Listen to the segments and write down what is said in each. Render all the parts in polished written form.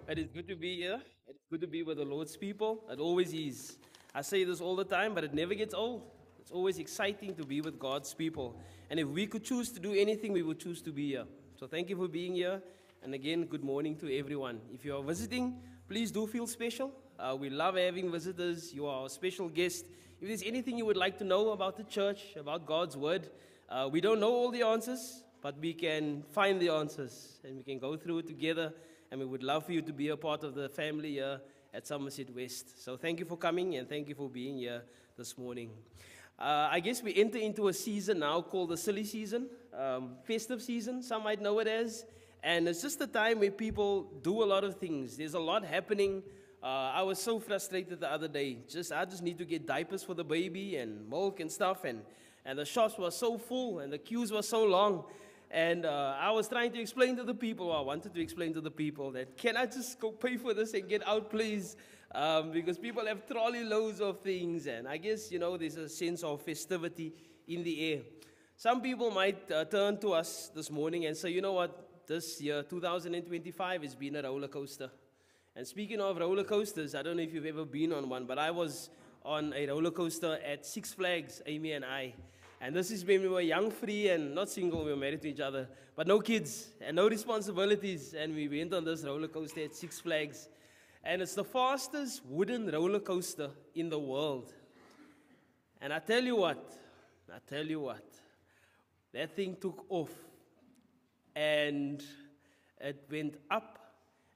It is good to be here. It's good to be with the Lord's people. It always is. I say this all the time, but it never gets old. It's always exciting to be with God's people. And if we could choose to do anything, we would choose to be here. So thank you for being here. And again, good morning to everyone. If you are visiting, please do feel special. We love having visitors. You are a special guest. If there's anything you would like to know about the church, about God's word, we don't know all the answers, but we can find the answers and we can go through it together. And we would love for you to be a part of the family here at Somerset West. So thank you for coming and thank you for being here this morning. I guess we enter into a season now called the silly season, festive season, some might know it as. And it's just a time where people do a lot of things. There's a lot happening. I was so frustrated the other day. I just need to get diapers for the baby and milk and stuff. And the shops were so full and the queues were so long. And I was trying to explain to the people, I wanted to explain to the people that, can I just go pay for this and get out, please? Because people have trolley loads of things. And I guess, there's a sense of festivity in the air. Some people might turn to us this morning and say, you know what, this year, 2025, has been a roller coaster. And speaking of roller coasters, I don't know if you've ever been on one, but I was on a roller coaster at Six Flags, Amy and I. And this is when we were young, free, and not single, we were married to each other, but no kids and no responsibilities. And we went on this roller coaster at Six Flags. And it's the fastest wooden roller coaster in the world. And I tell you what, that thing took off. And it went up,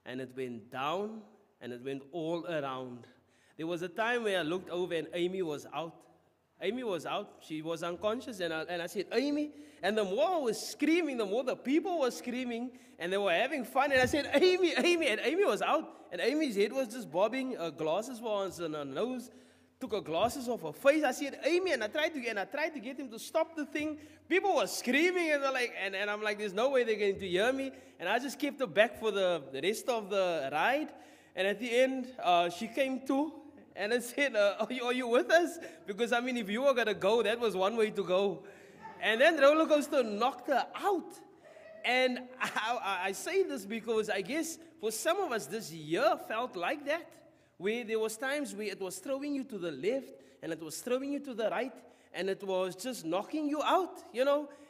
and it went down, and it went all around. There was a time where I looked over and Amy was out. She was unconscious, and I said, Amy, and the more I was screaming, the more the people were screaming, and they were having fun, and I said, Amy, and Amy was out, and Amy's head was just bobbing, her glasses were on her nose, took her glasses off her face. I said, Amy, and I tried to get him to stop the thing. People were screaming, and they're like, and I'm like, there's no way they're going to hear me, and I just kept her back for the rest of the ride, and at the end, she came to. And I said, are you with us? Because, if you were going to go, that was one way to go. And then the roller coaster knocked her out. And I say this because I guess for some of us this year felt like that. Where there was times where it was throwing you to the left and it was throwing you to the right. And it was just knocking you out,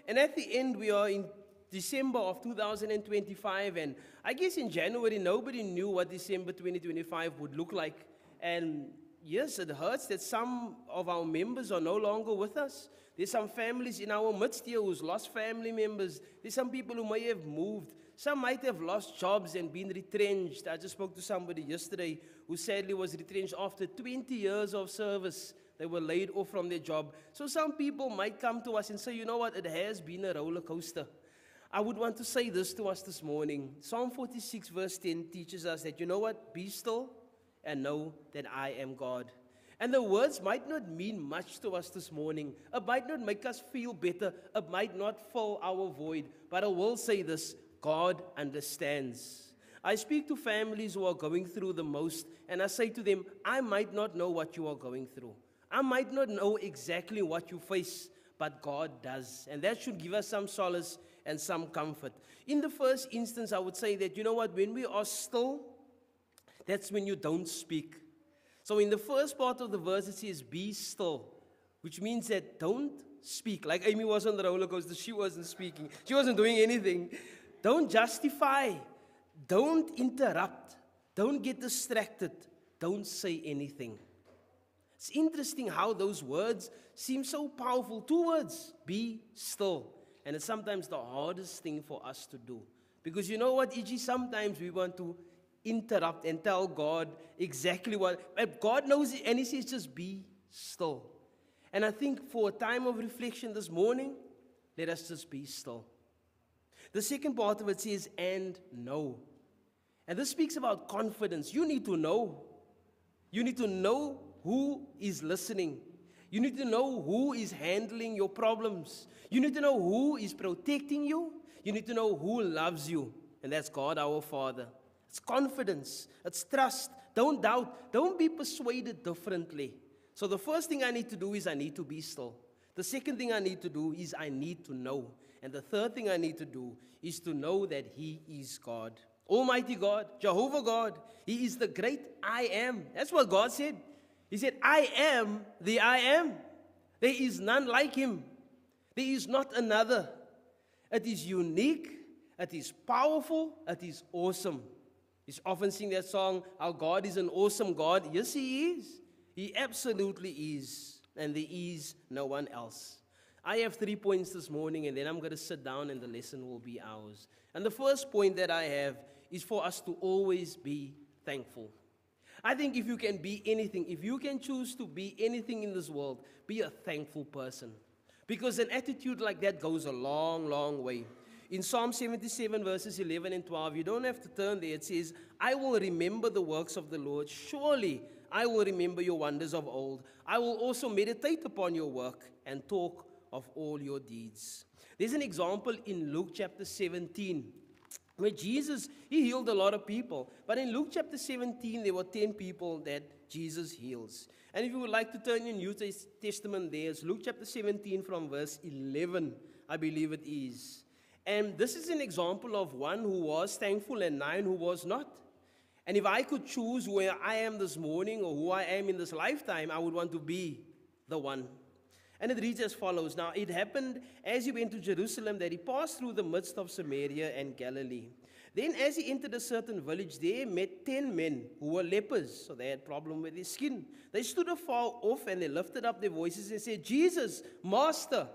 And at the end, we are in December of 2025. And I guess in January, nobody knew what December 2025 would look like. And yes, it hurts that some of our members are no longer with us. There's some families in our midst here who's lost family members. There's some people who may have moved. Some might have lost jobs and been retrenched. I just spoke to somebody yesterday who sadly was retrenched after 20 years of service. They were laid off from their job. So some people might come to us and say, you know what, it has been a roller coaster. I would want to say this to us this morning. Psalm 46 verse 10 teaches us that, you know what, be still and know that I am God. And the words might not mean much to us this morning. It might not make us feel better. It might not fill our void. But I will say this, God understands. I speak to families who are going through the most, and I say to them, I might not know what you are going through. I might not know exactly what you face, but God does. And that should give us some solace and some comfort. In the first instance, I would say that, you know what, when we are still, that's when you don't speak. So in the first part of the verse, it says, be still, which means that don't speak. Like Amy was on the roller coaster, she wasn't speaking. She wasn't doing anything. Don't justify. Don't interrupt. Don't get distracted. Don't say anything. It's interesting how those words seem so powerful. 2 words, be still. And it's sometimes the hardest thing for us to do. Because you know what, E.G., sometimes we want to interrupt and tell God exactly what, but God knows it, and He says just be still. And I think for a time of reflection this morning, let us just be still. The second part of it says, and know. And this speaks about confidence. You need to know. You need to know who is listening. You need to know who is handling your problems. You need to know who is protecting you. You need to know who loves you. And that's God our Father. It's confidence. It's trust. Don't doubt. Don't be persuaded differently. So the first thing I need to do is I need to be still. The second thing I need to do is I need to know. And the third thing I need to do is to know that He is God. Almighty God, Jehovah God. He is the great I am. That's what God said. He said, I am the I am. There is none like him. There is not another. It is unique. It is powerful. It is awesome. You often sing that song, our God is an awesome God. Yes, he is. He absolutely is. And there is no one else. I have 3 points this morning, and then I'm going to sit down and the lesson will be ours. And the first point that I have is for us to always be thankful. I think if you can be anything, if you can choose to be anything in this world, be a thankful person. Because an attitude like that goes a long, long way. In Psalm 77, verses 11 and 12, you don't have to turn there. It says, I will remember the works of the Lord. Surely I will remember your wonders of old. I will also meditate upon your work and talk of all your deeds. There's an example in Luke chapter 17 where Jesus, he healed a lot of people. But in Luke chapter 17, there were 10 people that Jesus heals. And if you would like to turn your New Testament there, it's Luke chapter 17 from verse 11, I believe it is. And this is an example of one who was thankful and 9 who was not. And if I could choose where I am this morning or who I am in this lifetime, I would want to be the one. And it reads as follows. Now, it happened as he went to Jerusalem that he passed through the midst of Samaria and Galilee. Then as he entered a certain village, there met 10 men who were lepers. So they had a problem with their skin. They stood afar off and they lifted up their voices and said, Jesus, Master,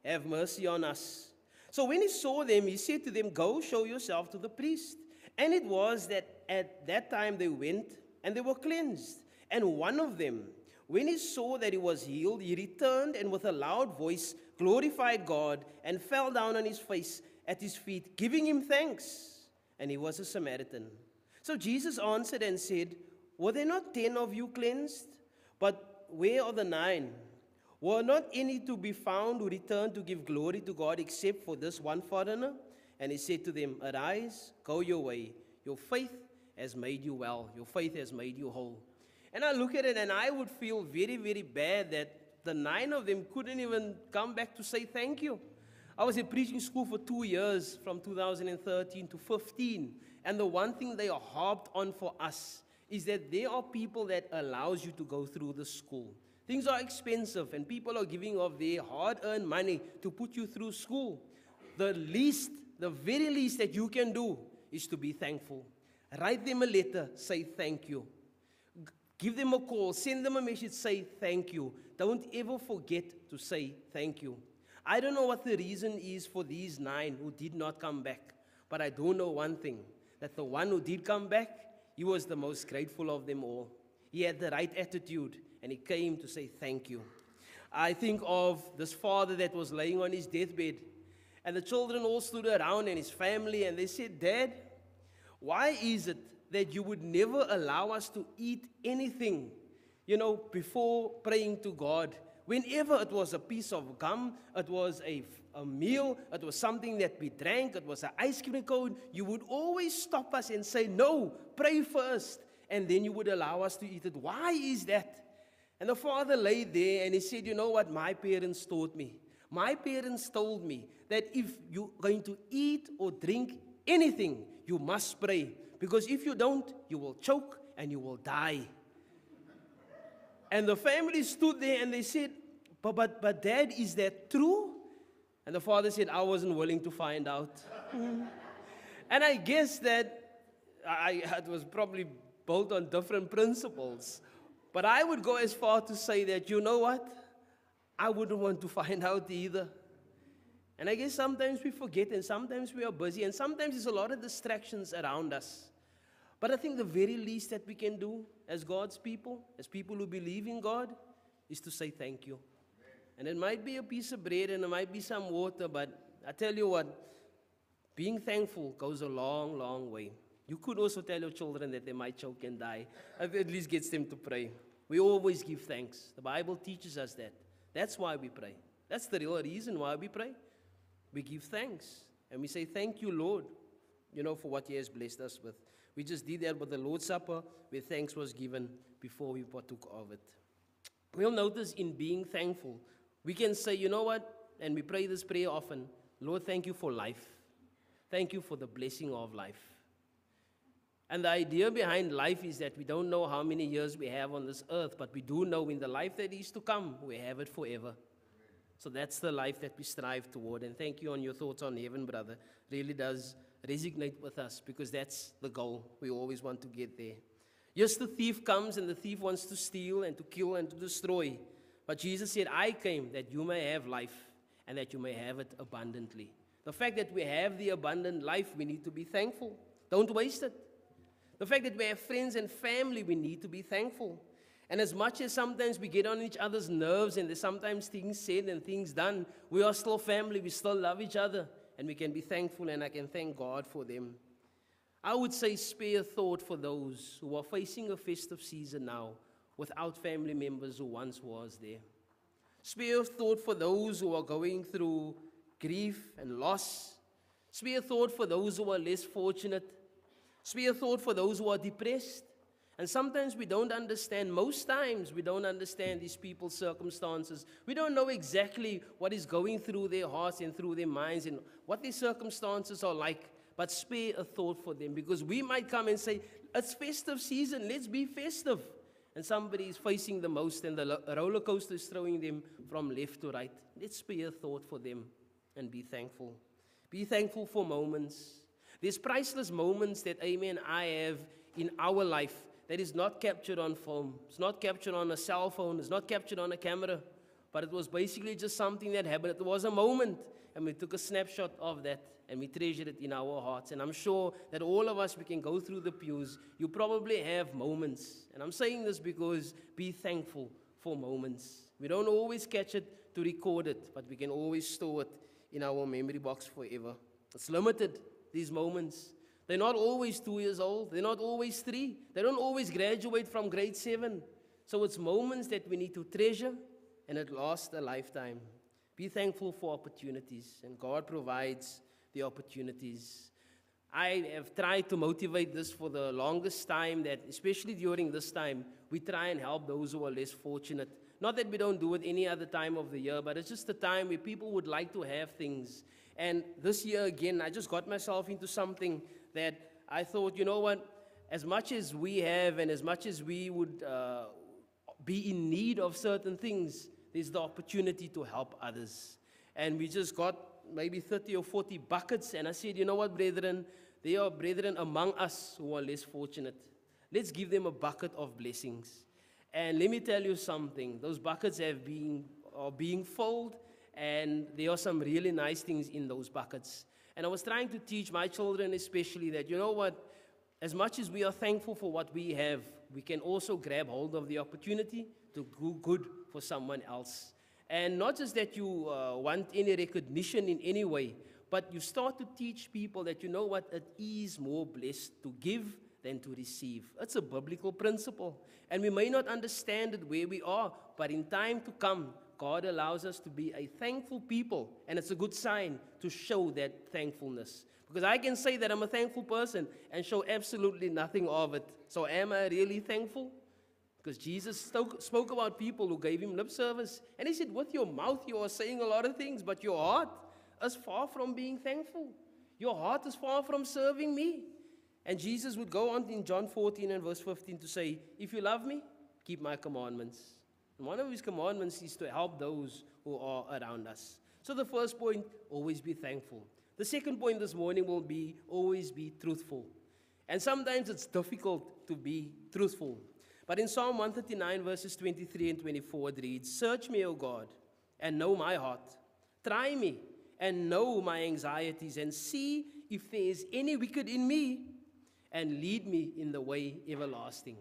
have mercy on us. So when he saw them, he said to them, go show yourself to the priest. And it was that at that time they went and they were cleansed. And one of them, when he saw that he was healed, he returned and with a loud voice glorified God and fell down on his face at his feet, giving him thanks. And he was a Samaritan. So Jesus answered and said, were there not 10 of you cleansed? But where are the 9? Were not any to be found who returned to give glory to God except for this one foreigner? And he said to them, arise, go your way. Your faith has made you well. Your faith has made you whole. And I look at it and I would feel very, very bad that the 9 of them couldn't even come back to say thank you. I was in preaching school for 2 years, from 2013 to 15. And the one thing they are harped on for us is that there are people that allows you to go through the school. Things are expensive and people are giving of their hard-earned money to put you through school. The very least that you can do is to be thankful. Write them a letter, say thank you. Give them a call, send them a message, say thank you. Don't ever forget to say thank you. I don't know what the reason is for these 9 who did not come back. But I do know one thing, that the one who did come back, he was the most grateful of them all. He had the right attitude and he came to say thank you. I think of this father that was laying on his deathbed. And the children all stood around and his family and they said, Dad, why is it that you would never allow us to eat anything, before praying to God? Whenever it was a piece of gum, it was a meal, it was something that we drank, it was an ice cream cone, you would always stop us and say, no, pray first, and then you would allow us to eat it. Why is that? And the father lay there and he said, you know what my parents taught me? My parents told me that if you're going to eat or drink anything, you must pray. Because if you don't, you will choke and you will die. And the family stood there and they said, but Dad, is that true? And the father said, I wasn't willing to find out. And I guess that it was probably built on different principles. But I would go as far to say that, you know what? I wouldn't want to find out either. And I guess sometimes we forget and sometimes we are busy and sometimes there's a lot of distractions around us. But I think the very least that we can do as God's people, as people who believe in God, is to say thank you. And it might be a piece of bread and it might be some water, but I tell you what, being thankful goes a long, long way. You could also tell your children that they might choke and die. It at least gets them to pray. We always give thanks. The Bible teaches us that. That's why we pray. That's the real reason why we pray. We give thanks. And we say, thank you, Lord, for what He has blessed us with. We just did that with the Lord's Supper, where thanks was given before we partook of it. We'll notice in being thankful, we can say, you know what? And we pray this prayer often. Lord, thank you for life. Thank you for the blessing of life. And the idea behind life is that we don't know how many years we have on this earth, but we do know in the life that is to come, we have it forever. So that's the life that we strive toward. And thank you on your thoughts on heaven, brother. Really does resonate with us, because that's the goal. We always want to get there. Yes, the thief comes, and the thief wants to steal and to kill and to destroy. But Jesus said, I came that you may have life and that you may have it abundantly. The fact that we have the abundant life, we need to be thankful. Don't waste it. The fact that we have friends and family, we need to be thankful. And as much as sometimes we get on each other's nerves and there's sometimes things said and things done, we are still family, we still love each other, and we can be thankful, and I can thank God for them. I would say spare thought for those who are facing a festive season now without family members who once was there. Spare thought for those who are going through grief and loss. Spare thought for those who are less fortunate. Spare thought for those who are depressed. And sometimes we don't understand, most times we don't understand these people's circumstances. We don't know exactly what is going through their hearts and through their minds and what their circumstances are like. But spare a thought for them, because we might come and say, it's festive season, let's be festive. And somebody is facing the most, and the roller coaster is throwing them from left to right. Let's spare a thought for them and be thankful. Be thankful for moments. There's priceless moments that Amy and I have in our life that is not captured on film. It's not captured on a cell phone. It's not captured on a camera. But it was basically just something that happened. It was a moment, and we took a snapshot of that, and we treasured it in our hearts. And I'm sure that all of us, we can go through the pews. You probably have moments. And I'm saying this because be thankful for moments. We don't always catch it to record it, but we can always store it in our memory box forever. It's limited, these moments. They're not always 2 years old. They're not always 3. They don't always graduate from grade 7. So it's moments that we need to treasure, and it lasts a lifetime. Be thankful for opportunities, and God provides the opportunities. I have tried to motivate this for the longest time, that especially during this time, we try and help those who are less fortunate. Not that we don't do it any other time of the year, but it's just a time where people would like to have things. And this year again, I just got myself into something that I thought, you know what, as much as we have and as much as we would be in need of certain things, there's the opportunity to help others. And we just got maybe 30 or 40 buckets, and I said, you know what, brethren, there are brethren among us who are less fortunate. Let's give them a bucket of blessings. And let me tell you something, those buckets are being filled, and there are some really nice things in those buckets. And I was trying to teach my children especially that, you know what, as much as we are thankful for what we have, we can also grab hold of the opportunity to do good for someone else. And not just that you want any recognition in any way, but you start to teach people that, you know what, it is more blessed to give than to receive. It's a biblical principle. And we may not understand it where we are, but in time to come, God allows us to be a thankful people, and it's a good sign to show that thankfulness. Because I can say that I'm a thankful person and show absolutely nothing of it. So am I really thankful? Because Jesus spoke about people who gave him lip service. And he said, with your mouth you are saying a lot of things, but your heart is far from being thankful. Your heart is far from serving me. And Jesus would go on in John 14 and verse 15 to say, if you love me, keep my commandments. And one of his commandments is to help those who are around us. So the first point, always be thankful. The second point this morning will be, always be truthful. And sometimes it's difficult to be truthful. But in Psalm 139 verses 23 and 24 it reads, search me, O God, and know my heart. Try me and know my anxieties, and see if there is any wicked in me, and lead me in the way everlasting.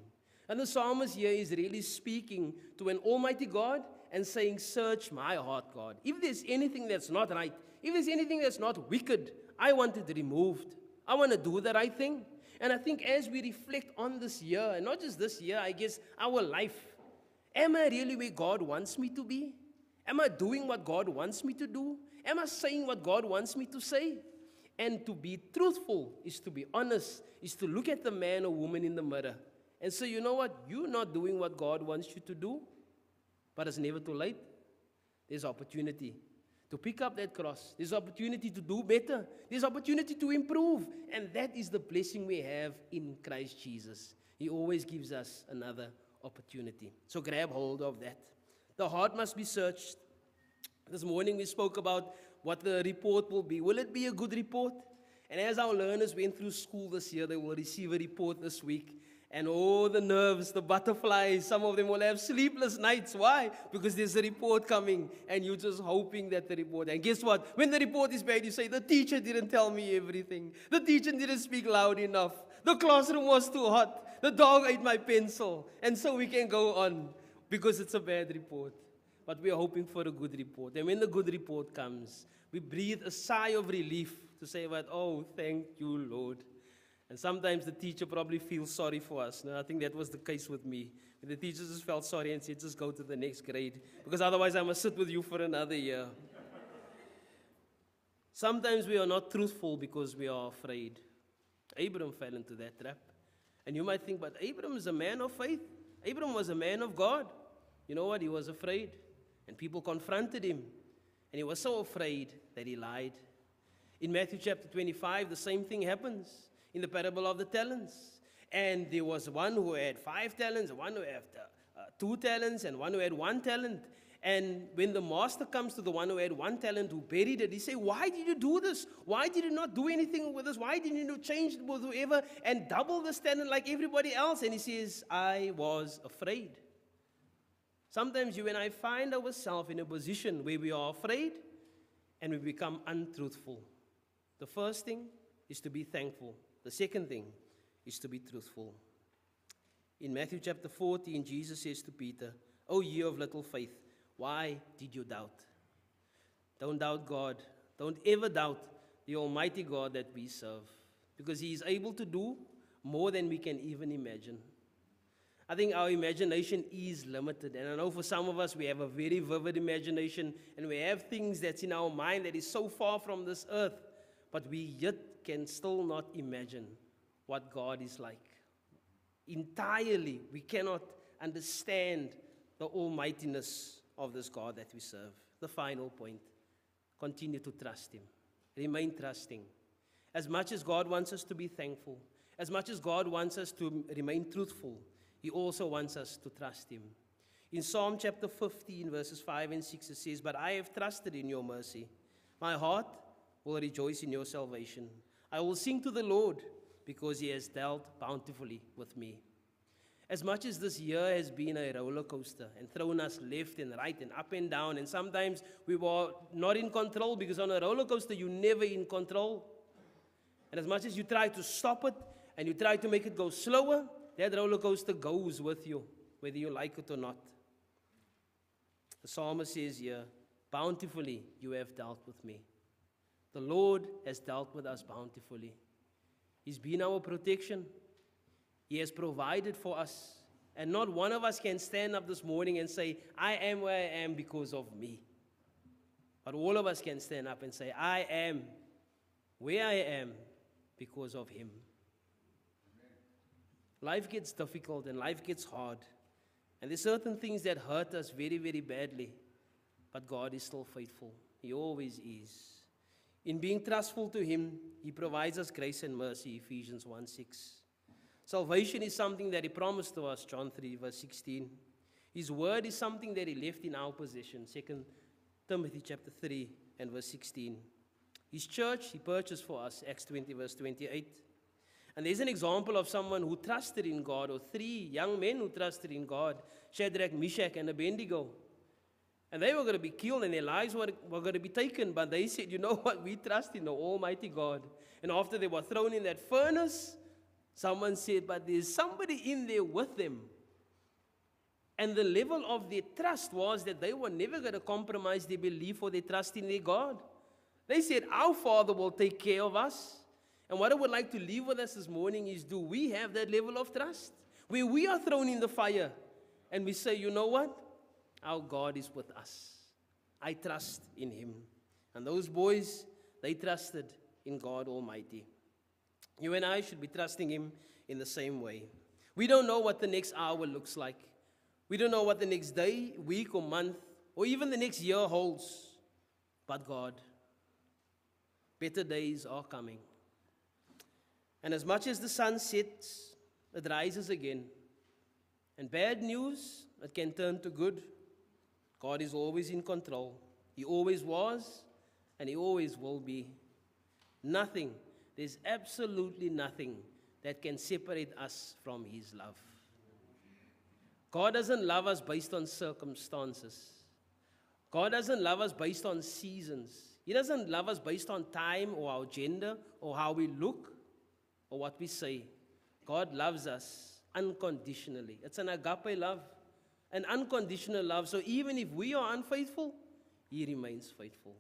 And the psalmist here is really speaking to an almighty God and saying, search my heart, God. If there's anything that's not right, if there's anything that's not wicked, I want it removed. I want to do the right thing. And I think as we reflect on this year, and not just this year, I guess our life, am I really where God wants me to be? Am I doing what God wants me to do? Am I saying what God wants me to say? And to be truthful is to be honest, is to look at the man or woman in the mirror and say, you know what, you're not doing what God wants you to do, but it's never too late. There's opportunity. to pick up that cross. There's opportunity to do better. There's opportunity to improve. And that is the blessing we have in Christ Jesus. He always gives us another opportunity. So grab hold of that. The heart must be searched. This morning we spoke about what the report will be. Will it be a good report? And as our learners went through school this year, they will receive a report this week. And all the nerves, the butterflies, some of them will have sleepless nights. Why? Because there's a report coming and you're just hoping that the report. And guess what? When the report is bad, you say, the teacher didn't tell me everything. The teacher didn't speak loud enough. The classroom was too hot. The dog ate my pencil. And so we can go on because it's a bad report. But we are hoping for a good report. And when the good report comes, we breathe a sigh of relief to say, "But oh, thank you, Lord." And sometimes the teacher probably feels sorry for us. No, I think that was the case with me. The teacher just felt sorry and said, "Just go to the next grade, because otherwise I must sit with you for another year." Sometimes we are not truthful because we are afraid. Abram fell into that trap. And you might think, but Abram is a man of faith. Abram was a man of God. You know what? He was afraid. And people confronted him. And he was so afraid that he lied. In Matthew chapter 25, the same thing happens in the parable of the talents. And there was one who had 5 talents, one who had 2 talents, and one who had 1 talent. And when the master comes to the one who had 1 talent, who buried it, he says, "Why did you do this? Why did you not do anything with this? Why didn't you change it with whoever and double this talent like everybody else?" And he says, "I was afraid." Sometimes you and I find ourselves in a position where we are afraid and we become untruthful. The first thing is to be thankful. The second thing is to be truthful. In Matthew chapter 14, Jesus says to Peter, "O ye of little faith, why did you doubt?" Don't doubt God. Don't ever doubt the Almighty God that we serve, because He is able to do more than we can even imagine. I think our imagination is limited, and I know for some of us we have a very vivid imagination, and we have things that's in our mind that is so far from this earth, but we yet can still not imagine what God is like. Entirely, we cannot understand the almightiness of this God that we serve. The final point, continue to trust Him. Remain trusting. As much as God wants us to be thankful, as much as God wants us to remain truthful, He also wants us to trust Him. In Psalm chapter 15, verses 5 and 6, it says, "But I have trusted in your mercy. My heart will rejoice in your salvation. I will sing to the Lord because He has dealt bountifully with me." As much as this year has been a roller coaster and thrown us left and right and up and down, and sometimes we were not in control, because on a roller coaster you're never in control. And as much as you try to stop it and you try to make it go slower, that roller coaster goes with you, whether you like it or not. The psalmist says here, "Bountifully you have dealt with me." The Lord has dealt with us bountifully. He's been our protection. He has provided for us. And not one of us can stand up this morning and say, "I am where I am because of me." But all of us can stand up and say, "I am where I am because of Him." Life gets difficult and life gets hard. And there's certain things that hurt us very, very badly. But God is still faithful. He always is. In being trustful to Him, He provides us grace and mercy, Ephesians 1:6. Salvation is something that He promised to us, John 3, verse 16. His word is something that He left in our possession, 2 Timothy chapter 3 and verse 16. His church He purchased for us, Acts 20, verse 28. And there's an example of someone who trusted in God, or 3 young men who trusted in God, Shadrach, Meshach, and Abednego. And they were going to be killed and their lives were going to be taken. But they said, "You know what? We trust in the Almighty God." And after they were thrown in that furnace, someone said, "But there's somebody in there with them." And the level of their trust was that they were never going to compromise their belief or their trust in their God. They said, "Our Father will take care of us." And what I would like to leave with us this morning is, do we have that level of trust? Where we are thrown in the fire and we say, "You know what? Our God is with us. I trust in Him." And those boys, they trusted in God Almighty. You and I should be trusting Him in the same way. We don't know what the next hour looks like. We don't know what the next day, week, or month, or even the next year holds. but God. Better days are coming. And as much as the sun sets, it rises again. And bad news, it can turn to good. God is always in control. He always was, and He always will be. Nothing, there's absolutely nothing that can separate us from His love. God doesn't love us based on circumstances. God doesn't love us based on seasons. He doesn't love us based on time or our gender or how we look or what we say. God loves us unconditionally. It's an agape love, an unconditional love. So even if we are unfaithful, He remains faithful.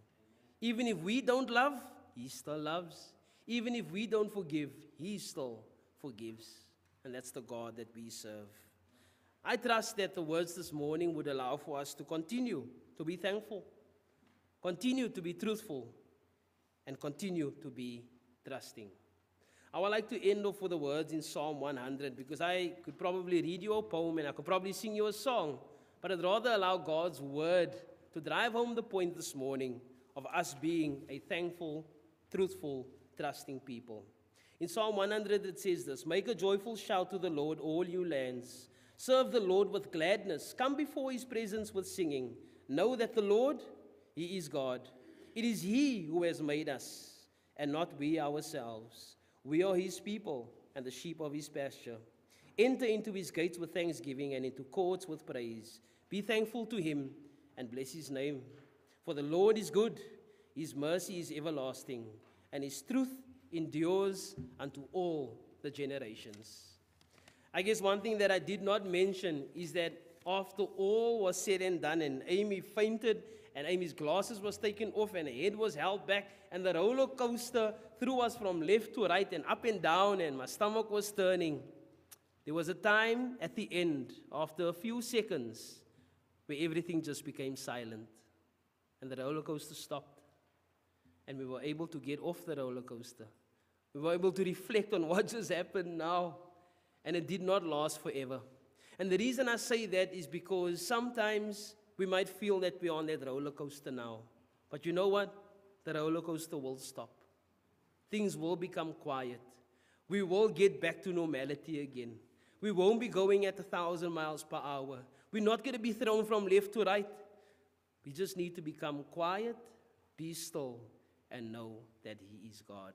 Even if we don't love, He still loves. Even if we don't forgive, He still forgives. And that's the God that we serve. I trust that the words this morning would allow for us to continue to be thankful, continue to be truthful, and continue to be trusting. I would like to end off with the words in Psalm 100, because I could probably read you a poem and I could probably sing you a song, but I'd rather allow God's word to drive home the point this morning of us being a thankful, truthful, trusting people. In Psalm 100 it says this: "Make a joyful shout to the Lord, all you lands. Serve the Lord with gladness. Come before His presence with singing. Know that the Lord, He is God. It is He who has made us, and not we ourselves. We are His people and the sheep of His pasture. Enter into His gates with thanksgiving and into courts with praise. Be thankful to Him and bless His name. For the Lord is good, His mercy is everlasting, and His truth endures unto all the generations." I guess one thing that I did not mention is that after all was said and done, and Amy fainted, and Amy's glasses was taken off, and her head was held back, and the roller coaster threw us from left to right and up and down, and my stomach was turning. There was a time at the end, after a few seconds, where everything just became silent, and the roller coaster stopped, and we were able to get off the roller coaster. We were able to reflect on what just happened now, and it did not last forever. And the reason I say that is because sometimes we might feel that we're on that roller coaster now. But you know what? The roller coaster will stop. Things will become quiet. We will get back to normality again. We won't be going at 1,000 miles per hour. We're not going to be thrown from left to right. We just need to become quiet, be still, and know that He is God.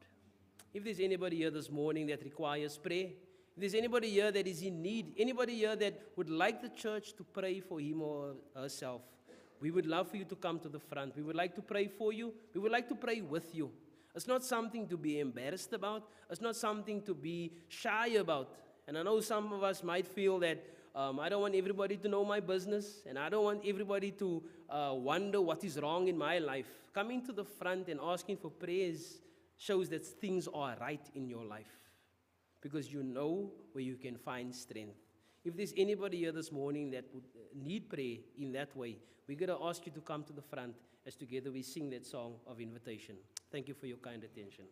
If there's anybody here this morning that requires prayer, if there's anybody here that is in need, anybody here that would like the church to pray for him or herself, we would love for you to come to the front. We would like to pray for you. We would like to pray with you. It's not something to be embarrassed about. It's not something to be shy about. And I know some of us might feel that I don't want everybody to know my business, and I don't want everybody to wonder what is wrong in my life. Coming to the front and asking for prayers shows that things are right in your life, because you know where you can find strength. If there's anybody here this morning that would need prayer in that way, we're going to ask you to come to the front as together we sing that song of invitation. Thank you for your kind attention.